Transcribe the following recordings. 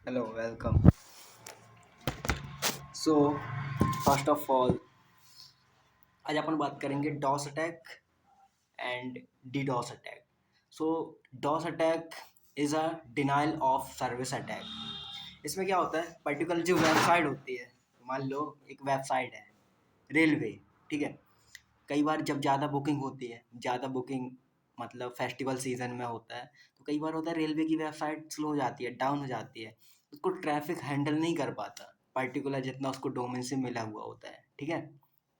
Hello, welcome. So, first of all, आज अपन बात करेंगे DoS attack and DDoS attack. So DoS attack is a denial of service attack. इसमें क्या होता है, पर्टिकुलर जो वेबसाइट होती है, मान लो एक वेबसाइट है रेलवे, ठीक है. कई बार जब ज़्यादा बुकिंग होती है, ज़्यादा बुकिंग मतलब फेस्टिवल सीजन में होता है, तो कई बार होता है रेलवे की वेबसाइट स्लो हो जाती है, डाउन हो जाती है. उसको ट्रैफिक हैंडल नहीं कर पाता पर्टिकुलर जितना उसको डोमेन से मिला हुआ होता है, ठीक है.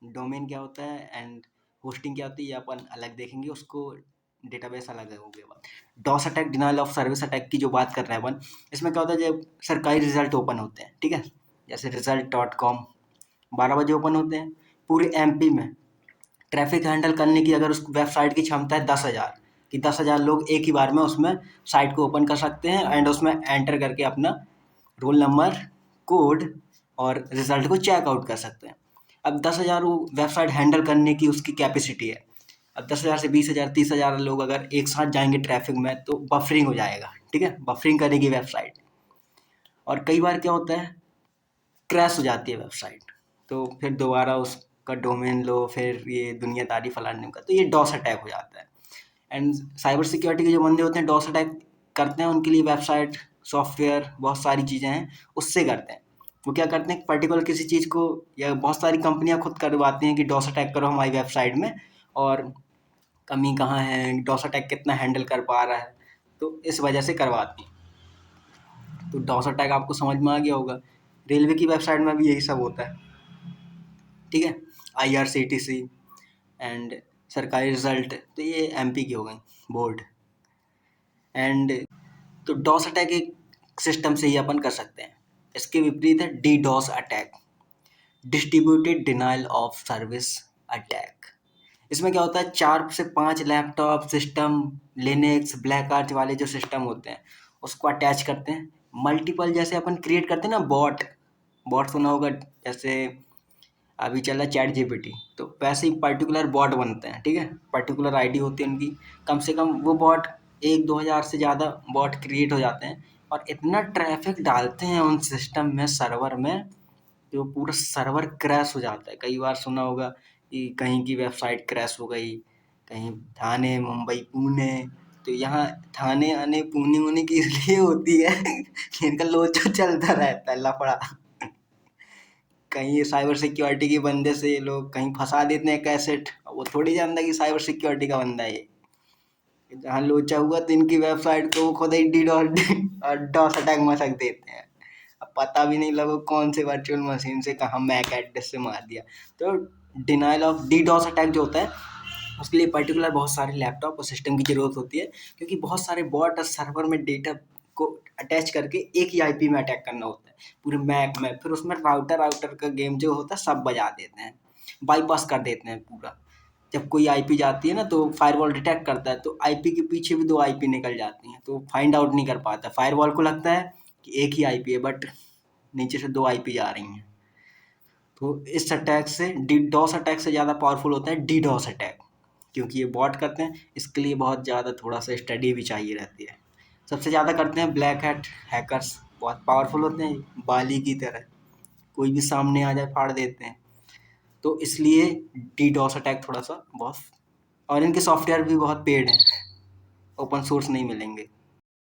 डोमेन क्या होता है एंड होस्टिंग क्या होती है, ये अपन अलग देखेंगे. उसको डेटाबेस अलग है, हो गया. DoS attack, denial of service attack की जो बात कर रहे हैं अपन, इसमें क्या होता है, जब सरकारी रिजल्ट ओपन होते हैं, ठीक है, जैसे result.com 12 बजे ओपन होते हैं पूरे एमपी में. ट्रैफिक हैंडल करने की अगर उस वेबसाइट की क्षमता है 10,000, कि 10,000 लोग एक ही बार में उसमें साइट को ओपन कर सकते हैं एंड उसमें एंटर करके अपना रोल नंबर, कोड और रिजल्ट को चेकआउट कर सकते हैं. अब 10,000 वो वेबसाइट हैंडल करने की उसकी कैपेसिटी है. अब 10,000 से 20,000 30,000 लोग अगर एक साथ जाएंगे ट्रैफिक में तो बफरिंग हो जाएगा, ठीक है, बफरिंग करेगी वेबसाइट. और कई बार क्या होता है, क्रैश हो जाती है वेबसाइट, तो फिर दोबारा उसका डोमेन लो, फिर ये दुनियादारी फलाने का, तो ये डॉस अटैक हो जाता है. एंड साइबर सिक्योरिटी के जो बंदे होते हैं डॉस अटैक करते हैं, उनके लिए वेबसाइट, सॉफ्टवेयर, बहुत सारी चीज़ें हैं, उससे करते हैं. वो क्या करते हैं, पर्टिकुलर किसी चीज़ को, या बहुत सारी कंपनियां खुद करवाती हैं कि डॉस अटैक करो हमारी वेबसाइट में, और कमी कहाँ है, डॉस अटैक कितना हैंडल कर पा रहा है, तो इस वजह से करवाती हैं. तो डॉस अटैक आपको समझ में आ गया होगा. रेलवे की वेबसाइट में भी यही सब होता है, ठीक है. आईआरसीटीसी एंड सरकारी रिजल्ट, तो ये एमपी की हो गई, बोर्ड. एंड तो डॉस अटैक एक सिस्टम से ही अपन कर सकते हैं. इसके विपरीत है D DoS attack, distributed denial of service attack. इसमें क्या होता है, 4 से 5 laptop system, Linux, BlackArch वाले जो सिस्टम होते हैं उसको अटैच करते हैं. मल्टीपल, जैसे अपन क्रिएट करते हैं ना बॉट, बॉट सुना होगा, जैसे अभी चला चैट जीपीटी, तो वैसे ही पर्टिकुलर बॉट बनते हैं, ठीक है. पर्टिकुलर आईडी होती है उनकी, कम से कम वो बॉट 1-2 हज़ार से ज़्यादा बॉट क्रिएट हो जाते हैं. और इतना ट्रैफिक डालते हैं उन सिस्टम में, सर्वर में, कि वो पूरा सर्वर क्रैश हो जाता है. कई बार सुना होगा कि कहीं की वेबसाइट क्रैश हो गई, कहीं थाने, मुंबई, पुणे. तो यहाँ थाने आने, पुणे होने की इसलिए होती है कि इनका लोचा चलता रहता है, लफड़ा. कहीं साइबर सिक्योरिटी के बंदे से ये लोग कहीं फंसा देते हैं कैसेट, वो थोड़ी जानता कि साइबर सिक्योरिटी का बंदा है ये. जहाँ लोचा हुआ तो इनकी वेबसाइट को वो खुद ही डॉस अटैक मसक देते हैं. अब पता भी नहीं लगा कौन से वर्चुअल मशीन से कहाँ मैक एड्रेस से मार दिया. तो denial of D DoS attack जो होता है, उसके लिए पर्टिकुलर बहुत सारे लैपटॉप और सिस्टम की ज़रूरत होती है, क्योंकि बहुत सारे बॉट और सर्वर में डेटा को अटैच करके एक ही आईपी में अटैक करना होता है पूरे मैक में. फिर उसमें राउटर राउटर का गेम जो होता है सब बजा देते हैं, बाईपास कर देते हैं पूरा. जब कोई आईपी जाती है ना तो फायरवॉल डिटेक्ट करता है, तो आईपी के पीछे भी 2 आईपी निकल जाती हैं, तो फाइंड आउट नहीं कर पाता. फायरवॉल को लगता है कि एक ही आईपी है, बट नीचे से 2 आईपी जा रही हैं. तो इस अटैक से, डीडॉस अटैक से ज़्यादा पावरफुल होता है डीडॉस अटैक, क्योंकि ये बॉट करते हैं. इसके लिए बहुत ज़्यादा थोड़ा सा स्टडी भी चाहिए रहती है. सबसे ज़्यादा करते हैं ब्लैक हैट हैकर्स, बहुत पावरफुल होते हैं, बाली की तरह, कोई भी सामने आ जाए फाड़ देते हैं. तो इसलिए डीडॉस अटैक थोड़ा सा बहुत, और इनके सॉफ्टवेयर भी बहुत पेड हैं, ओपन सोर्स नहीं मिलेंगे.